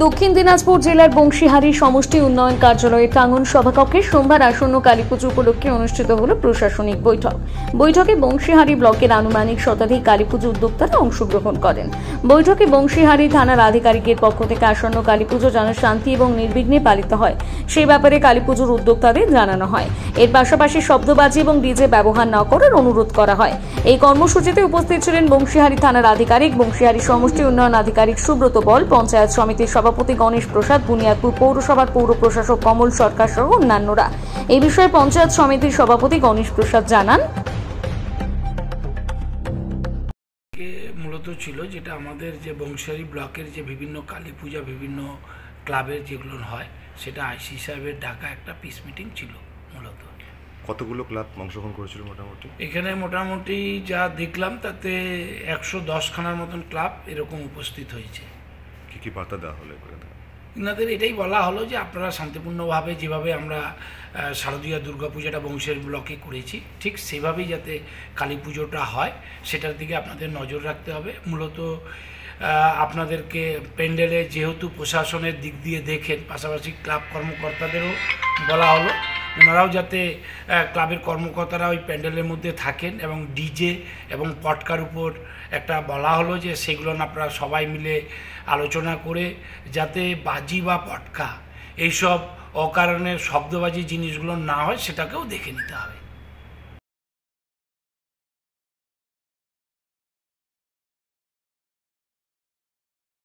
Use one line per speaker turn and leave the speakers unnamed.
দক্ষিণ দিনাজপুর জেলার বংশীহারি সমষ্টি উন্নয়ন কার্যালয়ের প্রাঙ্গণ সভাকক্ষে সোমবার আসন্ন কালীপুজো উপলক্ষে অনুষ্ঠিত হল প্রশাসনিক বৈঠক। বৈঠকে বংশীহারি ব্লকের আনুমানিক শতাধিক কালীপুজো উদ্যোক্তারা অংশগ্রহণ করেন। বৈঠকে বংশীহারি থানার আধিকারিকের পক্ষ থেকে আসন্ন কালীপুজো যেন শান্তি এবং নির্বিঘ্নে পালিত হয় সেই ব্যাপারে কালীপুজোর উদ্যোক্তাদের জানানো হয়। এর পাশাপাশি শব্দবাজি এবং ডিজে ব্যবহার না করার অনুরোধ করা হয়। এই কর্মসূচিতে উপস্থিত ছিলেন বংশীহারি থানার আধিকারিক, বংশীহারি সমষ্টি উন্নয়ন আধিকারিক সুব্রত বল, পঞ্চায়েত সমিতির সভাপতি গণেশ প্রসাদ, বুনিয়াদপুর পৌরসভার পৌর প্রশাসক কমল সরকার সহ অন্যান্যরা। এই বিষয়ে পঞ্চায়েত সমিতির সভাপতি গণেশ প্রসাদ জানান,
মূলত ছিল যেটা আমাদের যে বংশীহারি ব্লকের যে বিভিন্ন কালী পূজা বিভিন্ন ক্লাবের যেগুলো হয় সেটা আইসি সাহেবের ডাকা একটা পিস মিটিং ছিল। মূলত
কতগুলো ক্লাব অংশগ্রহণ করেছিল মোটামুটি?
এখানে মোটামুটি যা দেখলাম তাতে 110 খানার মতন ক্লাব এরকম উপস্থিত হয়েছে।
কী কী বার্তা দেওয়া হলো?
এনাদের এটাই বলা হলো যে আপনারা শান্তিপূর্ণভাবে যেভাবে আমরা শারদীয়া দুর্গাপূজাটা বংশীহারি ব্লকে করেছি ঠিক সেভাবেই যাতে কালী পুজোটা হয় সেটার দিকে আপনাদের নজর রাখতে হবে। মূলত আপনাদেরকে প্যান্ডেলে যেহেতু প্রশাসনের দিক দিয়ে দেখেন, পাশাপাশি ক্লাব কর্মকর্তাদেরও বলা হলো ওনারাও যাতে ক্লাবের কর্মকর্তারা ওই প্যান্ডেলের মধ্যে থাকেন এবং ডিজে এবং পটকার উপর একটা বলা হলো যে সেগুলো আপনারা সবাই মিলে আলোচনা করে যাতে বাজি বা পটকা এইসব অকারণে শব্দবাজি জিনিসগুলো না হয় সেটাকেও দেখে নিতে হবে।